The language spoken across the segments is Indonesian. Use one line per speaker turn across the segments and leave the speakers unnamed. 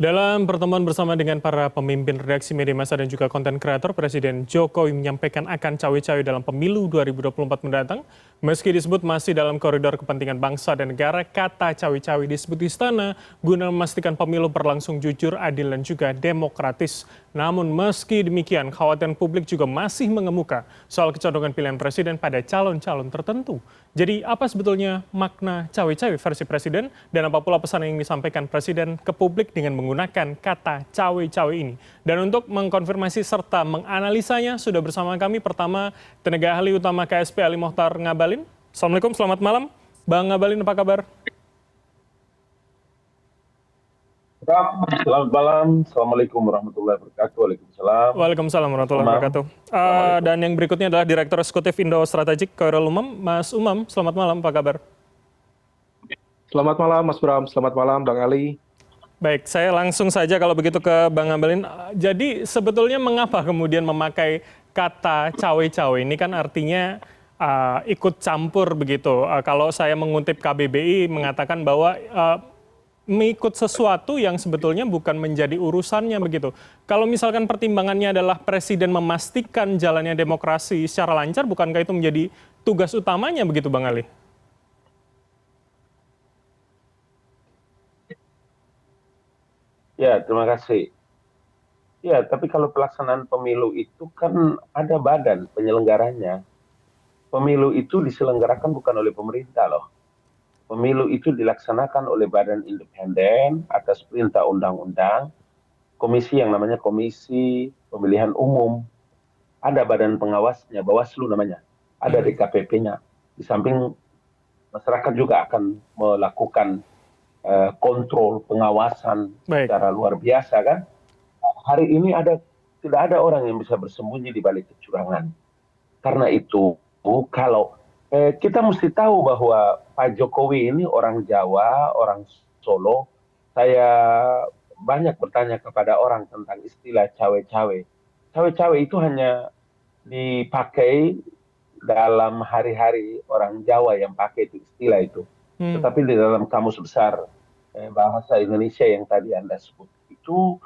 Dalam pertemuan bersama dengan para pemimpin redaksi media massa dan juga konten kreator, Presiden Jokowi menyampaikan akan cawe-cawe dalam pemilu 2024 mendatang. Meski disebut masih dalam koridor kepentingan bangsa dan negara, kata cawe-cawe disebut istana guna memastikan pemilu berlangsung jujur, adil, dan juga demokratis. Namun meski demikian, khawatiran publik juga masih mengemuka soal kecondongan pilihan presiden pada calon-calon tertentu. Jadi apa sebetulnya makna cawe-cawe versi presiden dan apa pula pesan yang disampaikan presiden ke publik dengan menggunakan kata cawe-cawe ini. Dan untuk mengkonfirmasi serta menganalisanya sudah bersama kami pertama tenaga ahli utama KSP Ali Mohtar Ngabalin. Assalamualaikum, selamat malam. Bang Ngabalin, apa kabar?
Selamat malam, Assalamualaikum warahmatullahi wabarakatuh. Waalaikumsalam.
Waalaikumsalam warahmatullahi
Umam.
wabarakatuh.
Assalamualaikum.
Dan yang berikutnya adalah Direktur Eksekutif Indo Strategik Khairul Umam, Mas Umam. Selamat malam, apa kabar?
Selamat malam Mas Bram, selamat malam Bang Ali.
Baik, saya langsung saja kalau begitu ke Bang Ngabalin. Jadi sebetulnya mengapa kemudian memakai kata cawe-cawe ini kan artinya ikut campur begitu. Kalau saya mengutip KBBI mengatakan bahwa mengikut sesuatu yang sebetulnya bukan menjadi urusannya begitu. Kalau misalkan pertimbangannya adalah presiden memastikan jalannya demokrasi secara lancar, bukankah itu menjadi tugas utamanya begitu Bang Ali?
Ya, terima kasih. Ya, tapi kalau pelaksanaan pemilu itu kan ada badan penyelenggaranya. Pemilu itu diselenggarakan bukan oleh pemerintah loh. Pemilu itu dilaksanakan oleh badan independen atas perintah undang-undang, komisi yang namanya Komisi Pemilihan Umum. Ada badan pengawasnya, Bawaslu namanya. Ada DKPP-nya. Di samping masyarakat juga akan melakukan kontrol pengawasan
Baik.
secara luar biasa kan. Hari ini tidak ada orang yang bisa bersembunyi di balik kecurangan. Karena itu kalau kita mesti tahu bahwa Pak Jokowi ini orang Jawa, orang Solo. Saya banyak bertanya kepada orang tentang istilah cawe-cawe. Cawe-cawe itu hanya dipakai dalam hari-hari orang Jawa yang pakai itu istilah itu. Tetapi di dalam kamus besar bahasa Indonesia yang tadi Anda sebut itu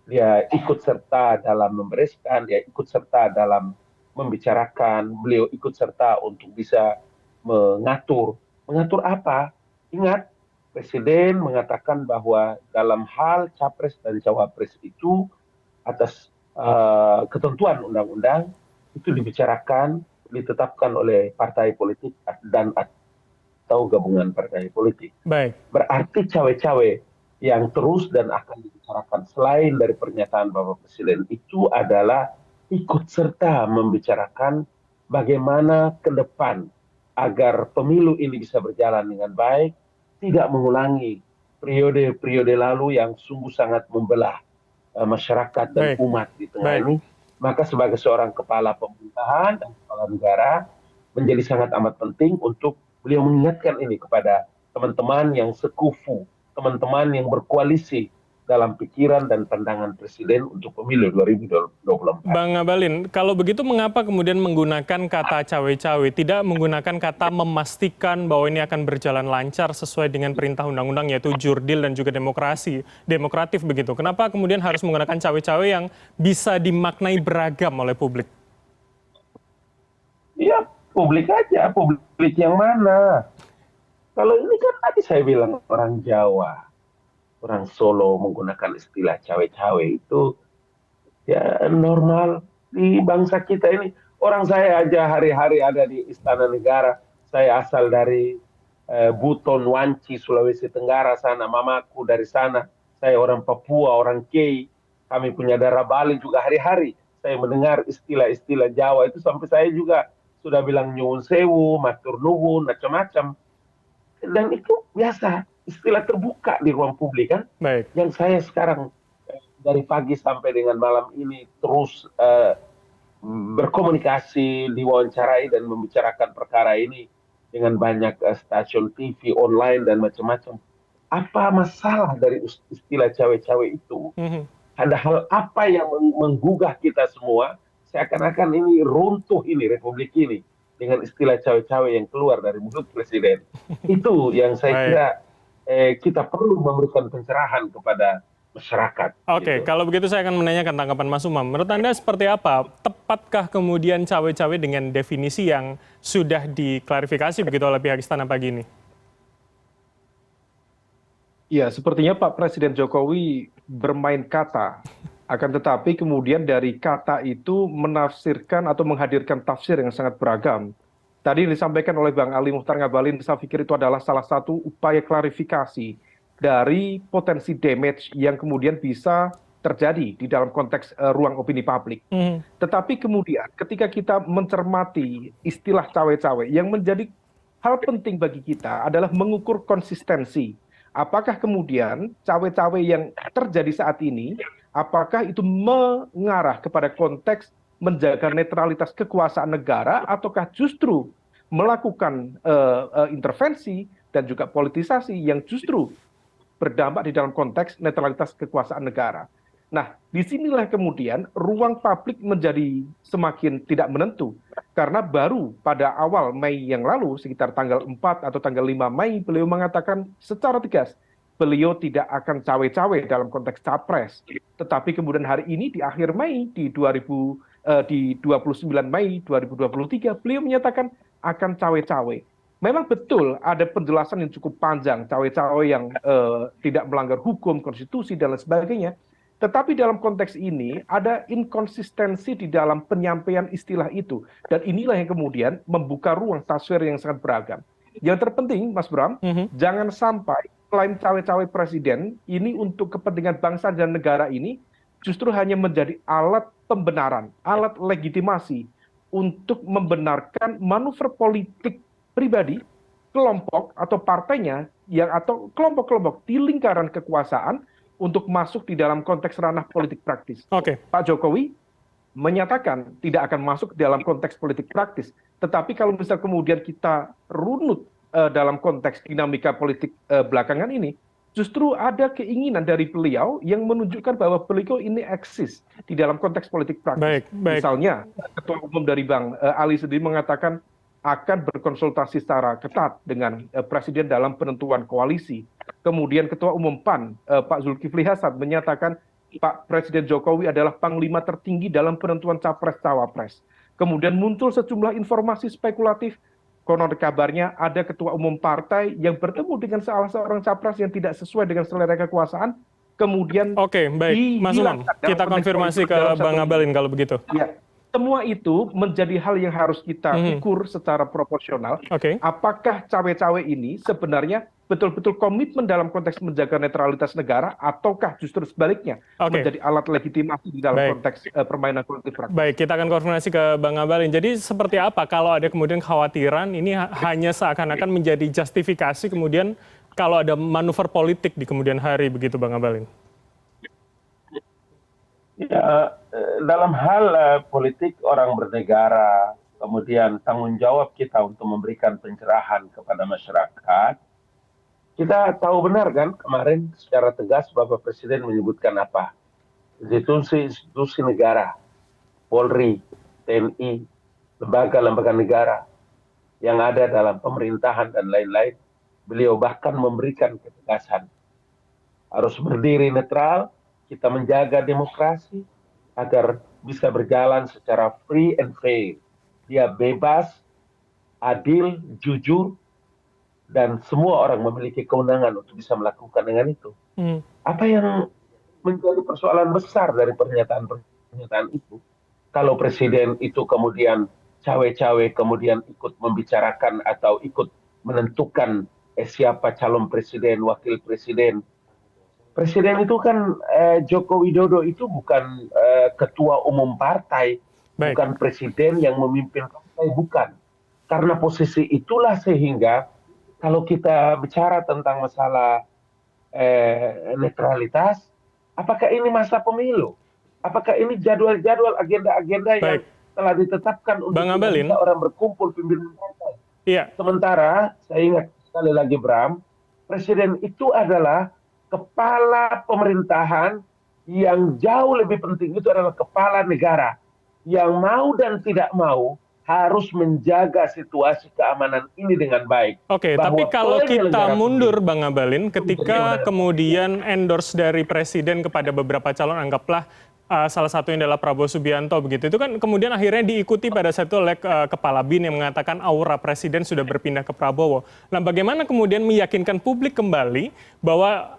dia ikut serta dalam membereskan, dia ikut serta dalam membicarakan, beliau ikut serta untuk bisa mengatur. Mengatur apa? Ingat, Presiden mengatakan bahwa dalam hal capres dan cawapres itu atas ketentuan undang-undang itu dibicarakan, ditetapkan oleh partai politik dan atau gabungan partai politik.
Baik.
Berarti cawe-cawe yang terus dan akan dibicarakan selain dari pernyataan Bapak Presiden itu adalah ikut serta membicarakan bagaimana ke depan agar pemilu ini bisa berjalan dengan baik, tidak mengulangi periode-periode lalu yang sungguh sangat membelah masyarakat dan umat di tengah ini. Maka sebagai seorang kepala pemerintahan dan kepala negara menjadi sangat amat penting untuk beliau mengingatkan ini kepada teman-teman yang sekufu, teman-teman yang berkoalisi dalam pikiran dan pandangan Presiden untuk pemilu 2024.
Bang Ngabalin, kalau begitu mengapa kemudian menggunakan kata cawe-cawe, tidak menggunakan kata memastikan bahwa ini akan berjalan lancar sesuai dengan perintah undang-undang yaitu jurdil dan juga demokratif begitu. Kenapa kemudian harus menggunakan cawe-cawe yang bisa dimaknai beragam oleh publik?
Iya, publik aja, publik yang mana? Kalau ini kan tadi saya bilang orang Jawa, orang Solo menggunakan istilah cawe-cawe itu ya normal di bangsa kita ini. Orang saya aja hari-hari ada di Istana Negara. Saya asal dari Buton, Wanci, Sulawesi Tenggara sana. Mamaku dari sana. Saya orang Papua, orang Kei. Kami punya darah Bali juga hari-hari. Saya mendengar istilah-istilah Jawa itu sampai saya juga sudah bilang nyuwun sewu, matur nuwun, macam-macam. Dan itu biasa, istilah terbuka di ruang publik kan.
Baik.
Yang saya sekarang dari pagi sampai dengan malam ini terus berkomunikasi, diwawancarai dan membicarakan perkara ini dengan banyak stasiun TV, online dan macam-macam. Apa masalah dari istilah cawe-cawe itu? Ada hal apa yang menggugah kita semua? Seakan-akan ini runtuh ini Republik ini dengan istilah cawe-cawe yang keluar dari mulut Presiden. Itu yang saya kira kita perlu memberikan pencerahan kepada masyarakat.
Oke,
Gitu.
kalau begitu saya akan menanyakan tanggapan Mas Umam. Menurut Anda seperti apa? Tepatkah kemudian cawe-cawe dengan definisi yang sudah diklarifikasi begitu oleh pihak istana pagi ini?
Ya, sepertinya Pak Presiden Jokowi bermain kata. Akan tetapi kemudian dari kata itu menafsirkan atau menghadirkan tafsir yang sangat beragam. Tadi yang disampaikan oleh Bang Ali Muhtar Ngabalin, saya pikir itu adalah salah satu upaya klarifikasi dari potensi damage yang kemudian bisa terjadi di dalam konteks ruang opini publik.
Mhm.
Tetapi kemudian ketika kita mencermati istilah cawe-cawe, yang menjadi hal penting bagi kita adalah mengukur konsistensi. Apakah kemudian cawe-cawe yang terjadi saat ini, apakah itu mengarah kepada konteks menjaga netralitas kekuasaan negara, ataukah justru melakukan intervensi dan juga politisasi yang justru berdampak di dalam konteks netralitas kekuasaan negara. Nah, disinilah kemudian ruang publik menjadi semakin tidak menentu. Karena baru pada awal Mei yang lalu, sekitar tanggal 4 atau tanggal 5 Mei, beliau mengatakan secara tegas, beliau tidak akan cawe-cawe dalam konteks capres. Tetapi kemudian hari ini di akhir Mei, di 29 Mei 2023, beliau menyatakan akan cawe-cawe. Memang betul ada penjelasan yang cukup panjang, cawe-cawe yang tidak melanggar hukum, konstitusi, dan lain sebagainya. Tetapi dalam konteks ini ada inkonsistensi di dalam penyampaian istilah itu. Dan inilah yang kemudian membuka ruang tafsir yang sangat beragam. Yang terpenting, Mas Bram, jangan sampai klaim cawe-cawe presiden ini untuk kepentingan bangsa dan negara ini justru hanya menjadi alat pembenaran, alat legitimasi untuk membenarkan manuver politik pribadi, kelompok atau partainya yang atau kelompok-kelompok di lingkaran kekuasaan untuk masuk di dalam konteks ranah politik praktis.
Oke.
Pak Jokowi menyatakan tidak akan masuk dalam konteks politik praktis. Tetapi kalau misal kemudian kita runut dalam konteks dinamika politik belakangan ini, justru ada keinginan dari beliau yang menunjukkan bahwa beliau ini eksis di dalam konteks politik praktis. Misalnya, Ketua Umum dari Bang Ali sendiri mengatakan akan berkonsultasi secara ketat dengan Presiden dalam penentuan koalisi. Kemudian Ketua Umum PAN, Pak Zulkifli Hasan, menyatakan Pak Presiden Jokowi adalah panglima tertinggi dalam penentuan capres-cawapres. Kemudian muncul sejumlah informasi spekulatif, konon kabarnya ada ketua umum partai yang bertemu dengan salah seorang capres yang tidak sesuai dengan selera kekuasaan, kemudian
Oke, baik. Mas Umam, kita konfirmasi ke Bang Ngabalin kalau begitu.
Ya, semua itu menjadi hal yang harus kita ukur secara proporsional. Apakah cawe-cawe ini sebenarnya betul-betul komitmen dalam konteks menjaga netralitas negara, ataukah justru sebaliknya menjadi alat legitimasi di dalam konteks permainan politik praktis?
Baik, kita akan konfirmasi ke Bang Ngabalin. Jadi seperti apa kalau ada kemudian kekhawatiran ini hanya seakan-akan menjadi justifikasi kemudian kalau ada manuver politik di kemudian hari begitu, Bang Ngabalin?
Ya, dalam hal politik orang bernegara, kemudian tanggung jawab kita untuk memberikan pencerahan kepada masyarakat, kita tahu benar kan kemarin secara tegas Bapak Presiden menyebutkan apa? Institusi negara, Polri, TNI, lembaga-lembaga negara yang ada dalam pemerintahan dan lain-lain, beliau bahkan memberikan ketegasan. Harus berdiri netral, kita menjaga demokrasi agar bisa berjalan secara free and fair. Dia bebas, adil, jujur, dan semua orang memiliki kewenangan untuk bisa melakukan dengan itu. Apa yang menjadi persoalan besar dari pernyataan-pernyataan itu? Kalau presiden itu kemudian cawe-cawe, kemudian ikut membicarakan atau ikut menentukan siapa calon presiden, wakil presiden. Presiden itu kan Joko Widodo itu bukan ketua umum partai, bukan presiden yang memimpin partai, bukan. Karena posisi itulah sehingga kalau kita bicara tentang masalah netralitas, apakah ini masa pemilu? Apakah ini jadwal-jadwal agenda-agenda yang telah ditetapkan untuk orang berkumpul pimpinan partai? Sementara, saya ingat sekali lagi Bram, presiden itu adalah kepala pemerintahan yang jauh lebih penting, itu adalah kepala negara yang mau dan tidak mau harus menjaga situasi keamanan ini dengan baik.
Oke, tapi
Bahwa
kalau kita
penyelenggara
mundur,
pemilu
Bang Abalin,
itu
ketika
benar-benar
kemudian endorse dari presiden kepada beberapa calon, anggaplah salah satunya adalah Prabowo Subianto begitu, itu kan kemudian akhirnya diikuti pada saat itu oleh Kepala BIN yang mengatakan aura presiden sudah berpindah ke Prabowo. Nah, bagaimana kemudian meyakinkan publik kembali bahwa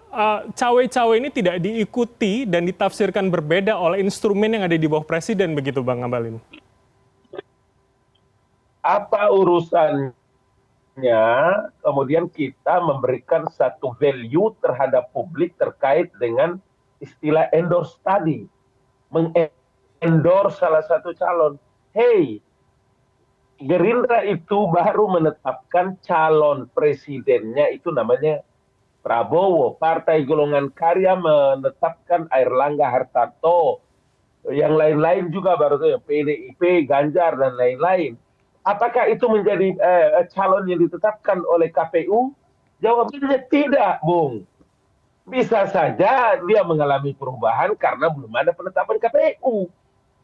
cawe-cawe ini tidak diikuti dan ditafsirkan berbeda oleh instrumen yang ada di bawah presiden begitu, Bang Abalin?
apa urusannya kemudian kita memberikan satu value terhadap publik terkait dengan istilah endorse tadi, mengendorse salah satu calon. Hey, Gerindra itu baru menetapkan calon presidennya itu namanya Prabowo. Partai Golongan Karya menetapkan Airlangga Hartarto. Yang lain-lain juga baru saja PDIP, Ganjar dan lain-lain. Apakah itu menjadi calon yang ditetapkan oleh KPU? Jawabannya tidak, Bung. Bisa saja dia mengalami perubahan karena belum ada penetapan KPU.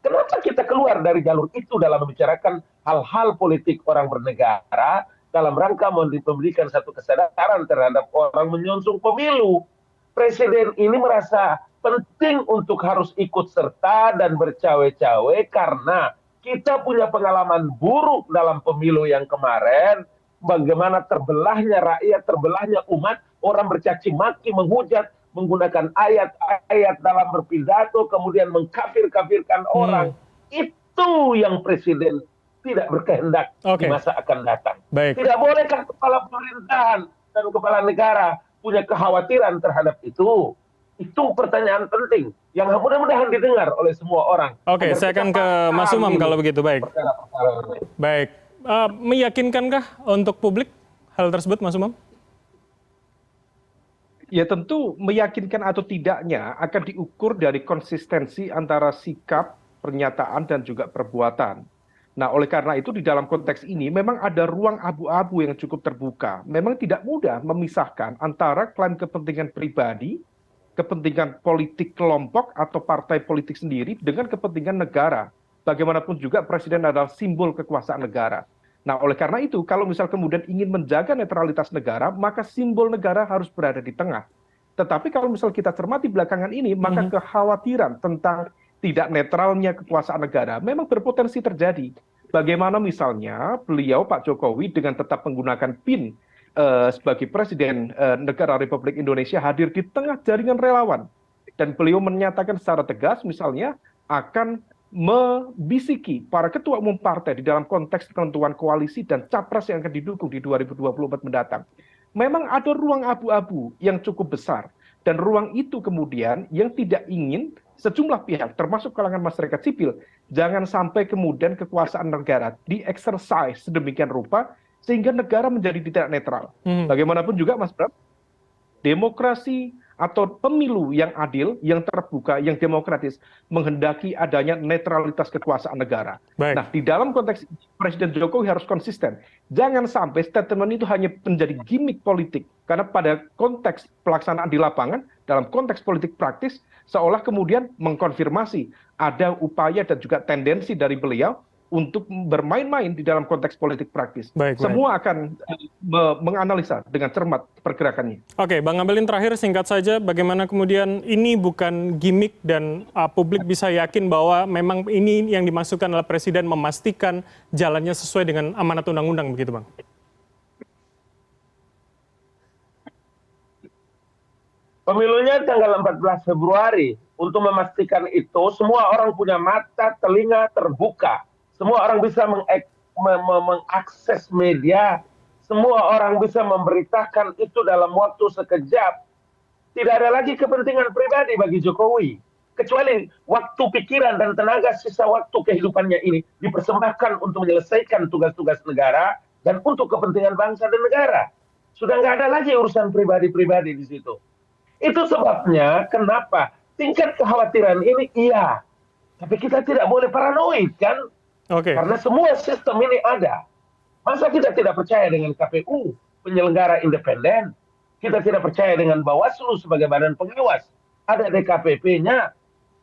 Kenapa kita keluar dari jalur itu dalam membicarakan hal-hal politik orang bernegara dalam rangka memberikan satu kesadaran terhadap orang menyongsong pemilu? Presiden ini merasa penting untuk harus ikut serta dan bercawe-cawe karena kita punya pengalaman buruk dalam pemilu yang kemarin, bagaimana terbelahnya rakyat, terbelahnya umat, orang bercaci maki, menghujat, menggunakan ayat-ayat dalam berpidato, kemudian mengkafir-kafirkan orang. Itu yang presiden tidak berkehendak di masa akan datang.
Baik.
Tidak bolehkah kepala pemerintahan dan kepala negara punya kekhawatiran terhadap itu? Itu pertanyaan penting yang mudah-mudahan didengar oleh semua orang.
Oke, saya akan ke Mas Umam kalau begitu. Baik. Baik. Meyakinkankah untuk publik hal tersebut, Mas Umam?
Ya tentu meyakinkan atau tidaknya akan diukur dari konsistensi antara sikap, pernyataan, dan juga perbuatan. Nah, oleh karena itu di dalam konteks ini memang ada ruang abu-abu yang cukup terbuka. Memang tidak mudah memisahkan antara klaim kepentingan pribadi, kepentingan politik kelompok atau partai politik sendiri dengan kepentingan negara. Bagaimanapun juga presiden adalah simbol kekuasaan negara. Nah, oleh karena itu, kalau misal kemudian ingin menjaga netralitas negara, maka simbol negara harus berada di tengah. Tetapi kalau misal kita cermati belakangan ini, maka kekhawatiran tentang tidak netralnya kekuasaan negara memang berpotensi terjadi. Bagaimana misalnya beliau, Pak Jokowi, dengan tetap menggunakan PIN sebagai Presiden Negara Republik Indonesia hadir di tengah jaringan relawan. Dan beliau menyatakan secara tegas misalnya akan membisiki para ketua umum partai di dalam konteks penentuan koalisi dan capres yang akan didukung di 2024 mendatang. Memang ada ruang abu-abu yang cukup besar. Dan ruang itu kemudian yang tidak ingin sejumlah pihak, termasuk kalangan masyarakat sipil, jangan sampai kemudian kekuasaan negara di-exercise sedemikian rupa, sehingga negara menjadi tidak netral. Bagaimanapun juga, Mas Bram, demokrasi atau pemilu yang adil, yang terbuka, yang demokratis, menghendaki adanya netralitas kekuasaan negara.
Baik.
Nah, di dalam konteks Presiden Jokowi harus konsisten. Jangan sampai statement itu hanya menjadi gimmick politik. Karena pada konteks pelaksanaan di lapangan, dalam konteks politik praktis, seolah kemudian mengkonfirmasi ada upaya dan juga tendensi dari beliau untuk bermain-main di dalam konteks politik praktis. Semua akan menganalisa dengan cermat pergerakannya.
Oke, Bang Abalin, terakhir singkat saja, bagaimana kemudian ini bukan gimmick dan publik bisa yakin bahwa memang ini yang dimaksudkan adalah presiden memastikan jalannya sesuai dengan amanat undang-undang begitu, Bang?
Pemilunya tanggal 14 Februari. Untuk memastikan itu, semua orang punya mata, telinga terbuka. Semua orang bisa mengakses media. Semua orang bisa memberitakan itu dalam waktu sekejap. Tidak ada lagi kepentingan pribadi bagi Jokowi. Kecuali waktu pikiran dan tenaga sisa waktu kehidupannya ini dipersembahkan untuk menyelesaikan tugas-tugas negara dan untuk kepentingan bangsa dan negara. Sudah nggak ada lagi urusan pribadi-pribadi di situ. Itu sebabnya kenapa tingkat kekhawatiran ini iya. Tapi kita tidak boleh paranoid kan? Karena semua sistem ini ada. Masa kita tidak percaya dengan KPU, penyelenggara independen? Kita tidak percaya dengan Bawaslu sebagai badan pengawas? Ada DKPP-nya.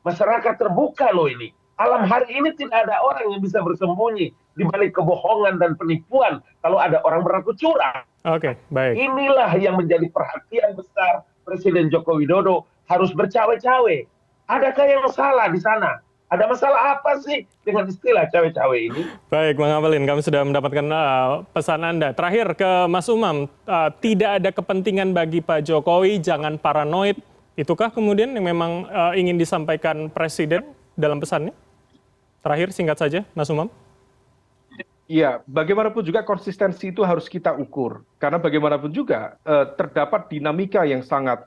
Masyarakat terbuka loh ini. Alam hari ini tidak ada orang yang bisa bersembunyi di balik kebohongan dan penipuan kalau ada orang berlaku curang.
Oke, baik.
Inilah yang menjadi perhatian besar Presiden Joko Widodo harus bercawe-cawe. Adakah yang salah di sana? Ada masalah apa sih dengan istilah cawe-cawe ini?
Baik, Bang Abalin, kami sudah mendapatkan pesan Anda. Terakhir ke Mas Umam, tidak ada kepentingan bagi Pak Jokowi, jangan paranoid. Itukah kemudian yang memang ingin disampaikan Presiden dalam pesannya? Terakhir, singkat saja, Mas Umam.
Iya, bagaimanapun juga konsistensi itu harus kita ukur. Karena bagaimanapun juga terdapat dinamika yang sangat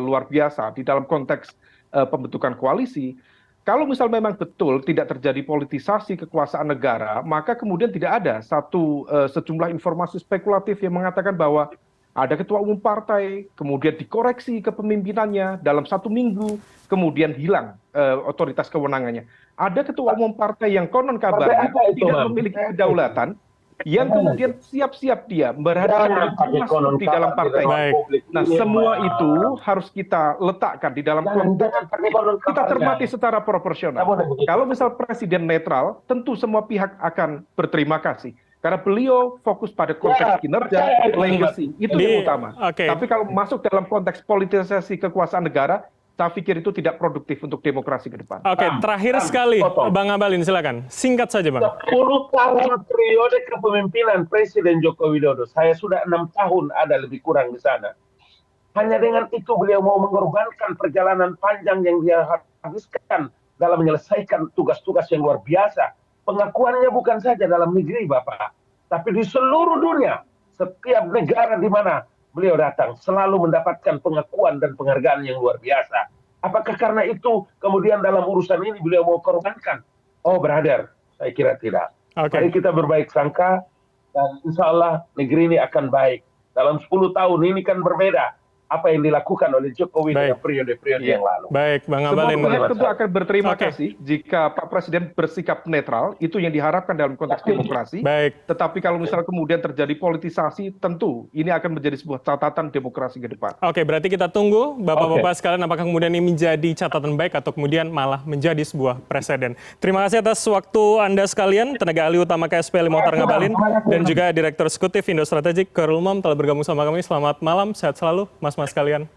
luar biasa di dalam konteks pembentukan koalisi. Kalau misal memang betul tidak terjadi politisasi kekuasaan negara, maka kemudian tidak ada sejumlah informasi spekulatif yang mengatakan bahwa ada ketua umum partai, kemudian dikoreksi kepemimpinannya dalam 1 minggu, kemudian hilang otoritas kewenangannya. Ada ketua umum partai yang konon kabarnya tidak memiliki kedaulatan, yang kemudian siap-siap dia berhadapan dengan di dalam partai. Nah, semua itu harus kita letakkan di dalam konteks kita cermati secara proporsional. Kalau misal presiden netral, tentu semua pihak akan berterima kasih. Karena beliau fokus pada konteks kinerja, legacy, itu yang utama. Tapi kalau masuk dalam konteks politisasi kekuasaan negara, saya pikir itu tidak produktif untuk demokrasi ke depan.
Oke, terakhir sekali, Bang Abalin, silakan. Singkat saja, Bang.
10 tahun periode kepemimpinan Presiden Joko Widodo. Saya sudah 6 tahun ada lebih kurang di sana. Hanya dengan itu beliau mau mengorbankan perjalanan panjang yang dia habiskan dalam menyelesaikan tugas-tugas yang luar biasa. Pengakuannya bukan saja dalam negeri, Bapak, tapi di seluruh dunia. Setiap negara di mana beliau datang selalu mendapatkan pengakuan dan penghargaan yang luar biasa. Apakah karena itu kemudian dalam urusan ini beliau mau korbankan? Oh, brother, saya kira tidak. Mari kita berbaik sangka dan insya Allah negeri ini akan baik. Dalam 10 tahun ini kan berbeda apa yang dilakukan oleh Jokowi dalam periode-periode yang lalu.
Baik, Bang Abalin.
Semua pihak tentu akan berterima kasih jika Pak Presiden bersikap netral, itu yang diharapkan dalam konteks demokrasi. Tetapi kalau misal kemudian terjadi politisasi, tentu ini akan menjadi sebuah catatan demokrasi ke depan.
Oke, berarti kita tunggu Bapak-Bapak sekalian apakah kemudian ini menjadi catatan baik atau kemudian malah menjadi sebuah presiden. Terima kasih atas waktu Anda sekalian, tenaga ahli utama KSP Mohtar Ngabalin, dan juga Direktur Eksekutif Indo Strategik Khairul Umam telah bergabung sama kami. Selamat malam, sehat selalu, Mas-mas sekalian.